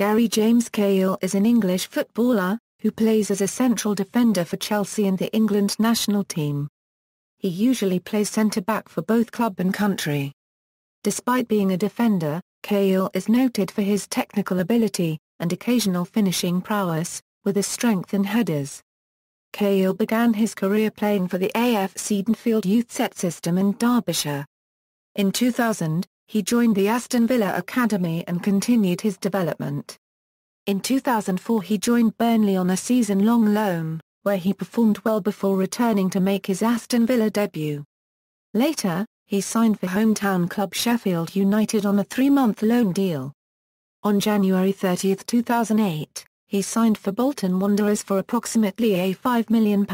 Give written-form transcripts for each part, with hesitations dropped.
James Cahill is an English footballer, who plays as a central defender for Chelsea and the England national team. He usually plays centre-back for both club and country. Despite being a defender, Cahill is noted for his technical ability, and occasional finishing prowess, with a strength in headers. Cahill began his career playing for the AFC Dronfield youth set system in Derbyshire. In 2000, he joined the Aston Villa Academy and continued his development. In 2004 he joined Burnley on a season-long loan, where he performed well before returning to make his Aston Villa debut. Later, he signed for hometown club Sheffield United on a 3-month loan deal. On January 30, 2008, he signed for Bolton Wanderers for approximately £5 million.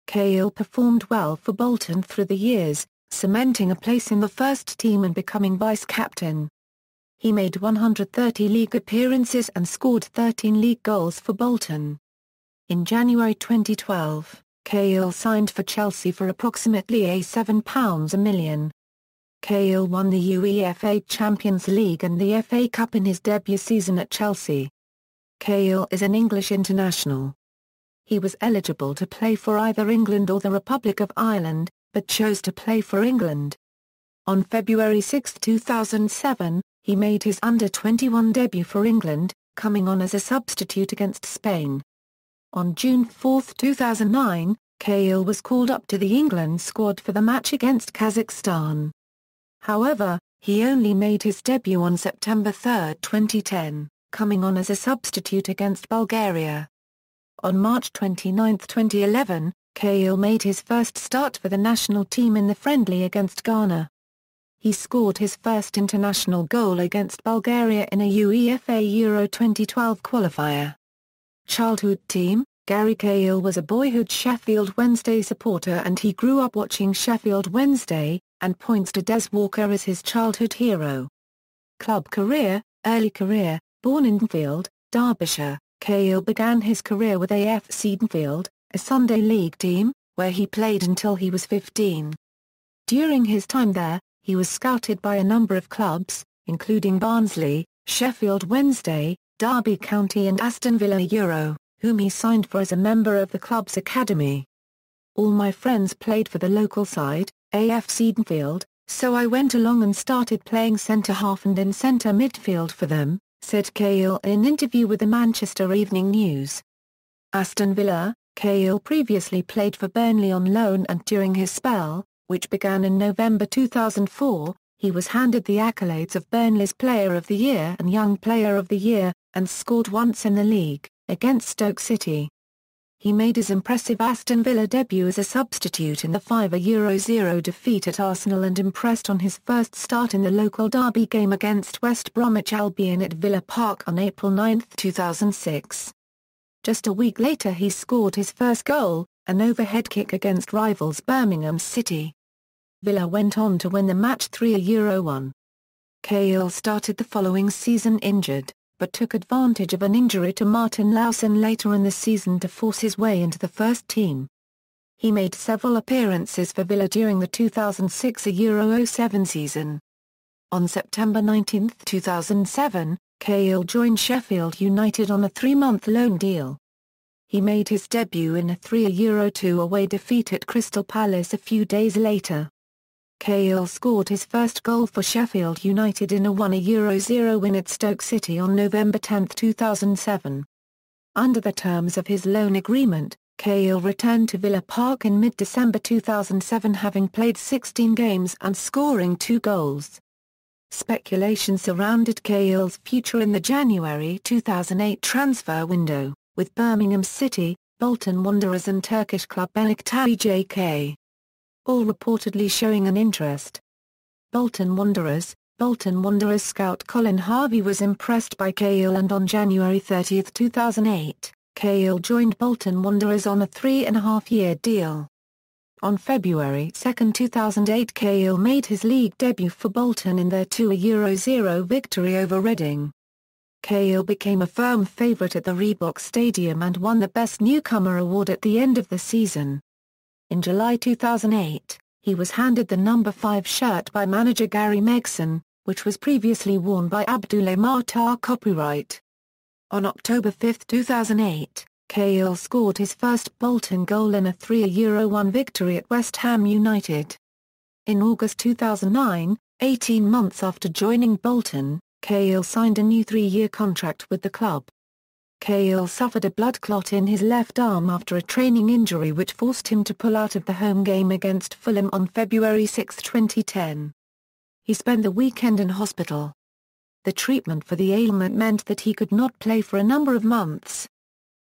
Cahill performed well for Bolton through the years, cementing a place in the first team and becoming vice-captain. He made 130 league appearances and scored 13 league goals for Bolton. In January 2012, Cahill signed for Chelsea for approximately £7 a million. Cahill won the UEFA Champions League and the FA Cup in his debut season at Chelsea. Cahill is an English international. He was eligible to play for either England or the Republic of Ireland, but chose to play for England. On February 6, 2007, he made his under-21 debut for England, coming on as a substitute against Spain. On June 4, 2009, Cahill was called up to the England squad for the match against Kazakhstan. However, he only made his debut on September 3, 2010, coming on as a substitute against Bulgaria. On March 29, 2011, Cahill made his first start for the national team in the friendly against Ghana. He scored his first international goal against Bulgaria in a UEFA Euro 2012 qualifier. Childhood team: Gary Cahill was a boyhood Sheffield Wednesday supporter and he grew up watching Sheffield Wednesday, and points to Des Walker as his childhood hero. Club career: early career, born in Dronfield, Derbyshire, Cahill began his career with AFC Dronfield, a Sunday League team, where he played until he was 15. During his time there, he was scouted by a number of clubs, including Barnsley, Sheffield Wednesday, Derby County and Aston Villa Euro, whom he signed for as a member of the club's academy. All my friends played for the local side, AFC Dronfield, so I went along and started playing centre-half and in centre midfield for them, said Cahill in an interview with the Manchester Evening News. Aston Villa: Cahill previously played for Burnley on loan and during his spell, which began in November 2004, he was handed the accolades of Burnley's Player of the Year and Young Player of the Year, and scored once in the league, against Stoke City. He made his impressive Aston Villa debut as a substitute in the 5-0 defeat at Arsenal and impressed on his first start in the local derby game against West Bromwich Albion at Villa Park on April 9, 2006. Just a week later he scored his first goal, an overhead kick against rivals Birmingham City. Villa went on to win the match 3-1. Cahill started the following season injured, but took advantage of an injury to Martin Lawson later in the season to force his way into the first team. He made several appearances for Villa during the 2006 Euro 07 season. On September 19, 2007, Cahill joined Sheffield United on a 3-month loan deal. He made his debut in a 3-2 away defeat at Crystal Palace a few days later. Cahill scored his first goal for Sheffield United in a 1-0 win at Stoke City on November 10, 2007. Under the terms of his loan agreement, Cahill returned to Villa Park in mid-December 2007 having played 16 games and scoring 2 goals. Speculation surrounded Cahill's future in the January 2008 transfer window, with Birmingham City, Bolton Wanderers and Turkish club Beşiktaş, all reportedly showing an interest. Bolton Wanderers scout Colin Harvey was impressed by Cahill and on January 30, 2008, Cahill joined Bolton Wanderers on a 3.5-year deal. On February 2, 2008 Cahill made his league debut for Bolton in their 2-0 victory over Reading. Cahill became a firm favourite at the Reebok Stadium and won the Best Newcomer award at the end of the season. In July 2008, he was handed the number 5 shirt by manager Gary Megson, which was previously worn by Abdoulaye Matar copyright. On October 5, 2008, Cahill scored his first Bolton goal in a 3-1 victory at West Ham United. In August 2009, 18 months after joining Bolton, Cahill signed a new 3-year contract with the club. Cahill suffered a blood clot in his left arm after a training injury which forced him to pull out of the home game against Fulham on February 6, 2010. He spent the weekend in hospital. The treatment for the ailment meant that he could not play for a number of months.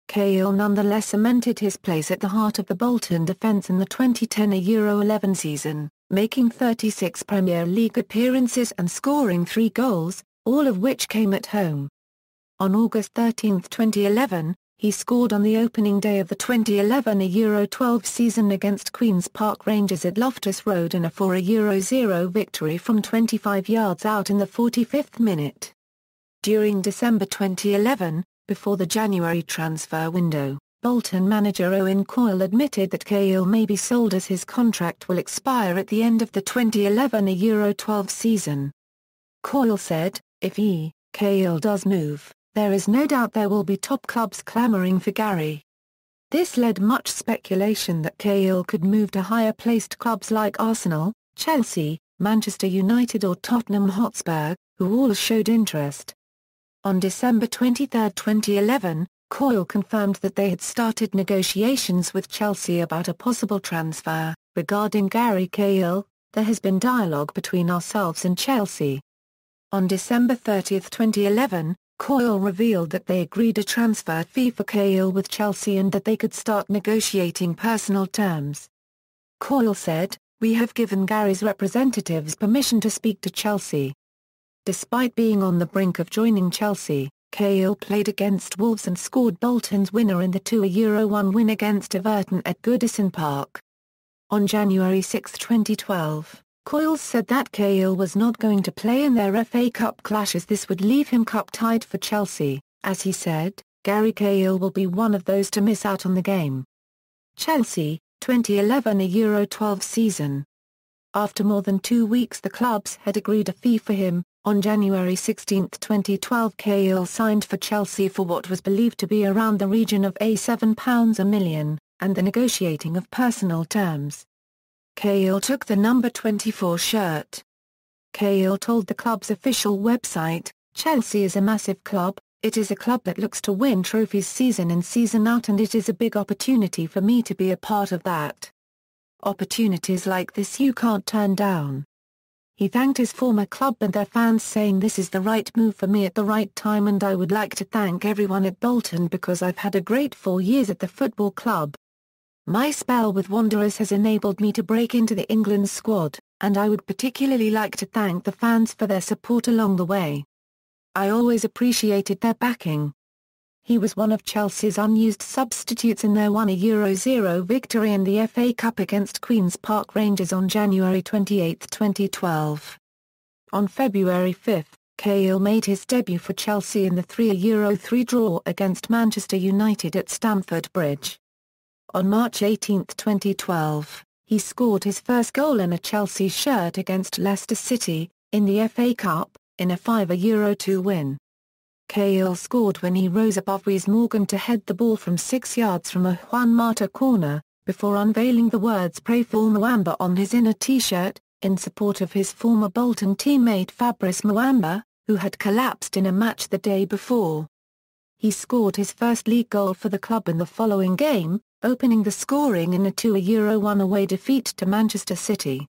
Cahill nonetheless cemented his place at the heart of the Bolton defence in the 2010-11 season, making 36 Premier League appearances and scoring 3 goals, all of which came at home. On August 13, 2011, he scored on the opening day of the 2011-12 season against Queen's Park Rangers at Loftus Road in a 4-0 victory from 25 yards out in the 45th minute. During December 2011, before the January transfer window, Bolton manager Owen Coyle admitted that Cahill may be sold as his contract will expire at the end of the 2011-12 season. Coyle said, "If Cahill does move, there is no doubt there will be top clubs clamouring for Gary." This led much speculation that Cahill could move to higher-placed clubs like Arsenal, Chelsea, Manchester United or Tottenham Hotspur, who all showed interest. On December 23, 2011, Coyle confirmed that they had started negotiations with Chelsea about a possible transfer. "Regarding Gary Cahill, there has been dialogue between ourselves and Chelsea." On December 30, 2011, Coyle revealed that they agreed a transfer fee for Cahill with Chelsea and that they could start negotiating personal terms. Coyle said, "We have given Gary's representatives permission to speak to Chelsea." Despite being on the brink of joining Chelsea, Cahill played against Wolves and scored Bolton's winner in the 2-1 win against Everton at Goodison Park. On January 6, 2012, Coyle said that Cahill was not going to play in their FA Cup clash as this would leave him cup-tied for Chelsea. As he said, "Gary Cahill will be one of those to miss out on the game." Chelsea, 2011-12 season. After more than 2 weeks the clubs had agreed a fee for him. On January 16, 2012 Cahill signed for Chelsea for what was believed to be around the region of £7 a million, and the negotiating of personal terms. Cahill took the number 24 shirt. Cahill told the club's official website, "Chelsea is a massive club, it is a club that looks to win trophies season in season out and it is a big opportunity for me to be a part of that. Opportunities like this you can't turn down." He thanked his former club and their fans saying, "This is the right move for me at the right time and I would like to thank everyone at Bolton because I've had a great 4 years at the football club. My spell with Wanderers has enabled me to break into the England squad, and I would particularly like to thank the fans for their support along the way. I always appreciated their backing." He was one of Chelsea's unused substitutes in their 1-0 victory in the FA Cup against Queen's Park Rangers on January 28, 2012. On February 5, Cahill made his debut for Chelsea in the 3-3 draw against Manchester United at Stamford Bridge. On March 18, 2012, he scored his first goal in a Chelsea shirt against Leicester City, in the FA Cup, in a 5-2 win. Cahill scored when he rose above Rhys Morgan to head the ball from 6 yards from a Juan Mata corner, before unveiling the words "Pray for Mwamba" on his inner t-shirt, in support of his former Bolton teammate Fabrice Mwamba, who had collapsed in a match the day before. He scored his first league goal for the club in the following game, opening the scoring in a 2-1 away defeat to Manchester City.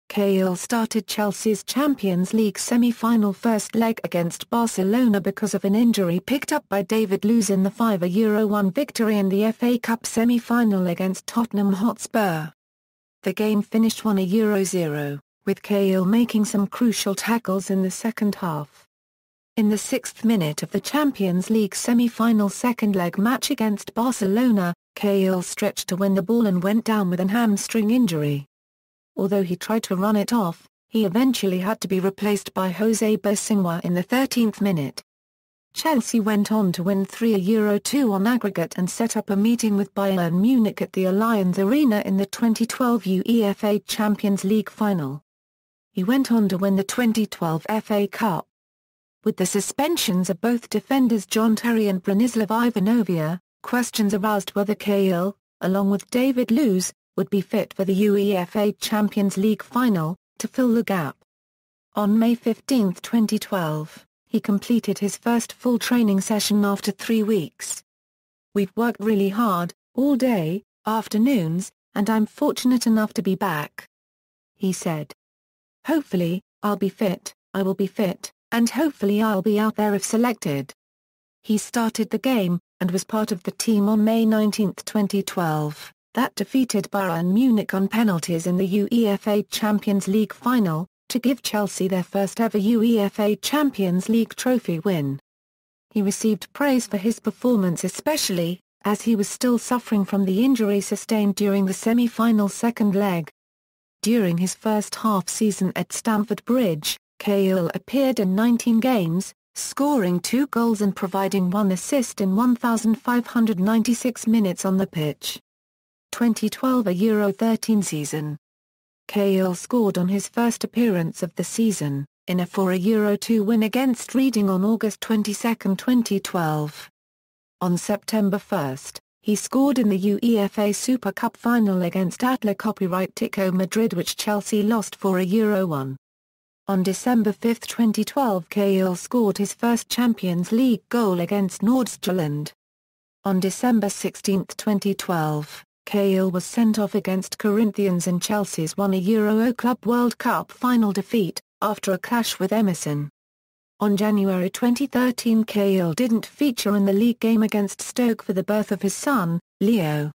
Cahill started Chelsea's Champions League semi-final first leg against Barcelona because of an injury picked up by David Luiz in the 5-1 victory in the FA Cup semi-final against Tottenham Hotspur. The game finished 1-0, with Cahill making some crucial tackles in the second half. In the 6th minute of the Champions League semi-final second leg match against Barcelona, Cahill stretched to win the ball and went down with an hamstring injury. Although he tried to run it off, he eventually had to be replaced by Jose Bosingwa in the 13th minute. Chelsea went on to win 3-2 on aggregate and set up a meeting with Bayern Munich at the Allianz Arena in the 2012 UEFA Champions League final. He went on to win the 2012 FA Cup. With the suspensions of both defenders John Terry and Branislav Ivanovia, questions aroused whether Cahill, along with David Luiz, would be fit for the UEFA Champions League final, to fill the gap. On May 15, 2012, he completed his first full training session after 3 weeks. "We've worked really hard, all day, afternoons, and I'm fortunate enough to be back," he said. "Hopefully, I'll be fit, I will be fit, and hopefully I'll be out there if selected." He started the game, and was part of the team on May 19, 2012, that defeated Bayern Munich on penalties in the UEFA Champions League final, to give Chelsea their first ever UEFA Champions League trophy win. He received praise for his performance especially, as he was still suffering from the injury sustained during the semi-final second leg. During his first half-season at Stamford Bridge, Cahill appeared in 19 games, scoring 2 goals and providing 1 assist in 1,596 minutes on the pitch. 2012 a Euro 13 season. Cahill scored on his first appearance of the season, in a 4 Euro 2 win against Reading on August 22, 2012. On September 1, he scored in the UEFA Super Cup final against Atletico Madrid, which Chelsea lost for Euro 1. On December 5, 2012, Cahill scored his first Champions League goal against Nordsjælland. On December 16, 2012, Cahill was sent off against Corinthians in Chelsea's 1 Euro Club World Cup final defeat, after a clash with Emerson. On January 2013, Cahill didn't feature in the league game against Stoke for the birth of his son, Leo.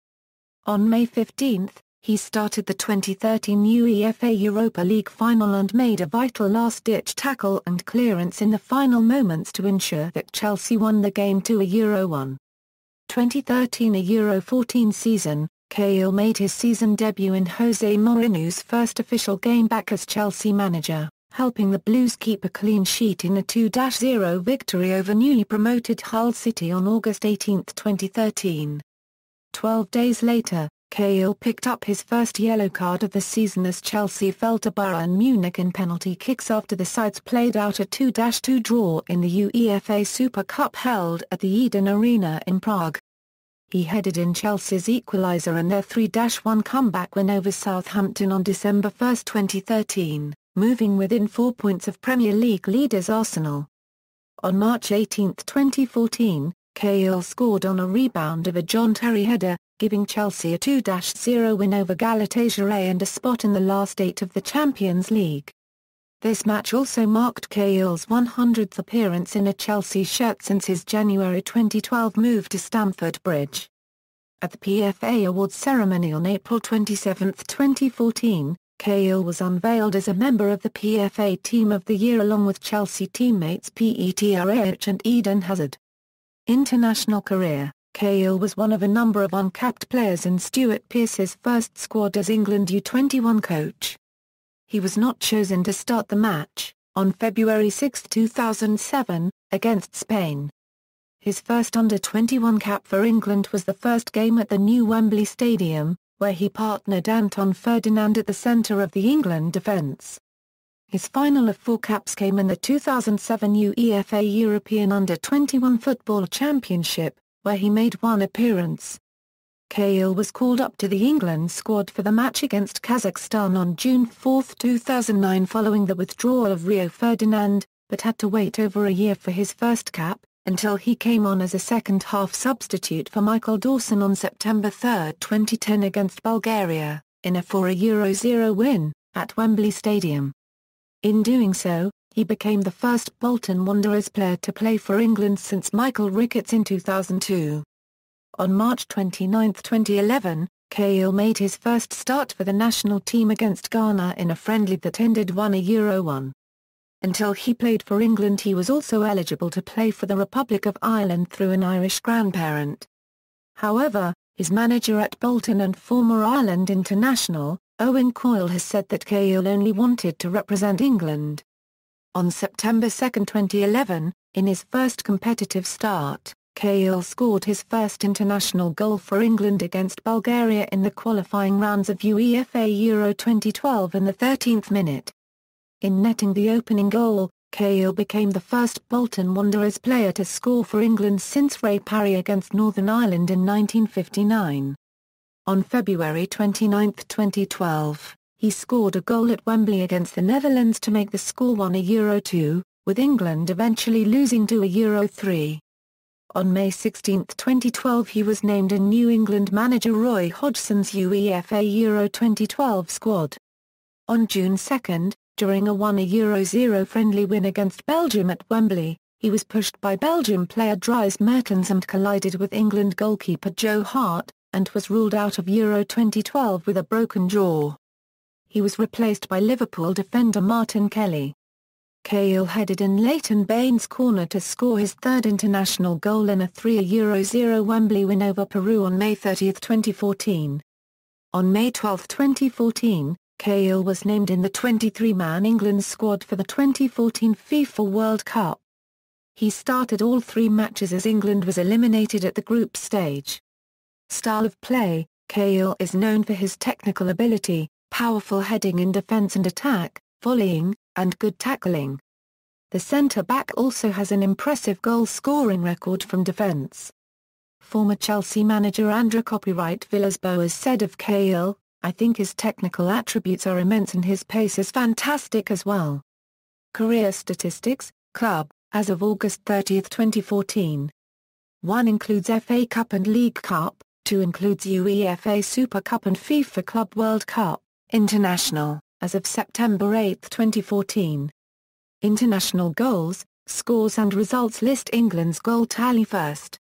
On May 15, he started the 2013 UEFA Europa League final and made a vital last-ditch tackle and clearance in the final moments to ensure that Chelsea won the game to Euro 1. 2013 a Euro 14 season, Cahill made his season debut in Jose Mourinho's first official game back as Chelsea manager, helping the Blues keep a clean sheet in a 2-0 victory over newly promoted Hull City on August 18, 2013. 12 days later, Cahill picked up his first yellow card of the season as Chelsea fell to Bayern Munich in penalty kicks after the sides played out a 2-2 draw in the UEFA Super Cup held at the Eden Arena in Prague. He headed in Chelsea's equaliser in their 3-1 comeback win over Southampton on December 1, 2013, moving within 4 points of Premier League leaders Arsenal. On March 18, 2014, Cahill scored on a rebound of a John Terry header, giving Chelsea a 2-0 win over Galatasaray and a spot in the last 8 of the Champions League. This match also marked Cahill's 100th appearance in a Chelsea shirt since his January 2012 move to Stamford Bridge. At the PFA Awards ceremony on April 27, 2014, Cahill was unveiled as a member of the PFA Team of the Year along with Chelsea teammates Petr and Eden Hazard. International career. Cahill was one of a number of uncapped players in Stuart Pearce's first squad as England U21 coach. He was not chosen to start the match, on February 6, 2007, against Spain. His first under-21 cap for England was the first game at the new Wembley Stadium, where he partnered Anton Ferdinand at the centre of the England defence. His final of 4 caps came in the 2007 UEFA European Under-21 Football Championship, where he made 1 appearance. Cahill was called up to the England squad for the match against Kazakhstan on June 4, 2009 following the withdrawal of Rio Ferdinand, but had to wait over a year for his first cap, until he came on as a second-half substitute for Michael Dawson on September 3, 2010 against Bulgaria, in a 4-0 win, at Wembley Stadium. In doing so, he became the first Bolton Wanderers player to play for England since Michael Ricketts in 2002. On March 29, 2011, Cahill made his first start for the national team against Ghana in a friendly that ended 1-1. Until he played for England, he was also eligible to play for the Republic of Ireland through an Irish grandparent. However, his manager at Bolton and former Ireland international, Owen Coyle, has said that Cahill only wanted to represent England. On September 2, 2011, in his first competitive start, Cahill scored his first international goal for England against Bulgaria in the qualifying rounds of UEFA Euro 2012 in the 13th minute. In netting the opening goal, Cahill became the first Bolton Wanderers player to score for England since Ray Parry against Northern Ireland in 1959. On February 29, 2012, he scored a goal at Wembley against the Netherlands to make the score 1-2, with England eventually losing 2-3. On May 16, 2012 he was named in New England manager Roy Hodgson's UEFA Euro 2012 squad. On June 2, during a 1-0 friendly win against Belgium at Wembley, he was pushed by Belgium player Dries Mertens and collided with England goalkeeper Joe Hart, and was ruled out of Euro 2012 with a broken jaw. He was replaced by Liverpool defender Martin Kelly. Cahill headed in Leighton Baines' corner to score his third international goal in a 3-0 Wembley win over Peru on May 30, 2014. On May 12, 2014, Cahill was named in the 23-man England squad for the 2014 FIFA World Cup. He started all 3 matches as England was eliminated at the group stage. Style of play: Cahill is known for his technical ability, powerful heading in defence and attack, volleying, and good tackling. The centre-back also has an impressive goal-scoring record from defence. Former Chelsea manager Andrea Copyright Villas-Boas said of Cahill, "I think his technical attributes are immense and his pace is fantastic as well." Career statistics: Club, as of August 30, 2014. 1 includes FA Cup and League Cup, 2 includes UEFA Super Cup and FIFA Club World Cup. International, as of September 8, 2014. International goals, scores and results list England's goal tally first.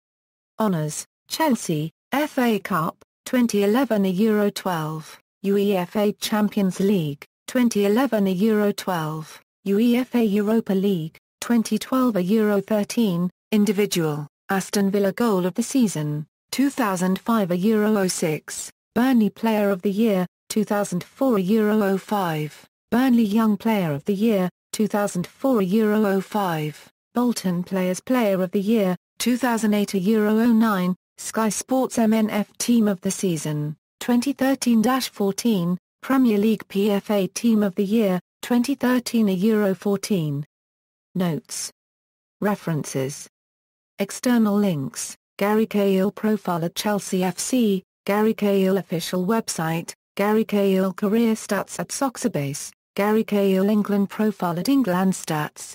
Honours: Chelsea, FA Cup, 2011 Euro 12, UEFA Champions League, 2011 Euro 12, UEFA Europa League, 2012 Euro 13, Individual, Aston Villa Goal of the Season, 2005 Euro 06, Burnley Player of the Year, 2004 Euro 05, Burnley Young Player of the Year, 2004 Euro 05, Bolton Players Player of the Year, 2008 Euro 09, Sky Sports MNF Team of the Season, 2013-14, Premier League PFA Team of the Year, 2013 Euro 14. Notes. References. External links: Gary Cahill profile at Chelsea FC, Gary Cahill official website, Gary Cahill career stats at Soxabase, Gary Cahill England profile at England Stats.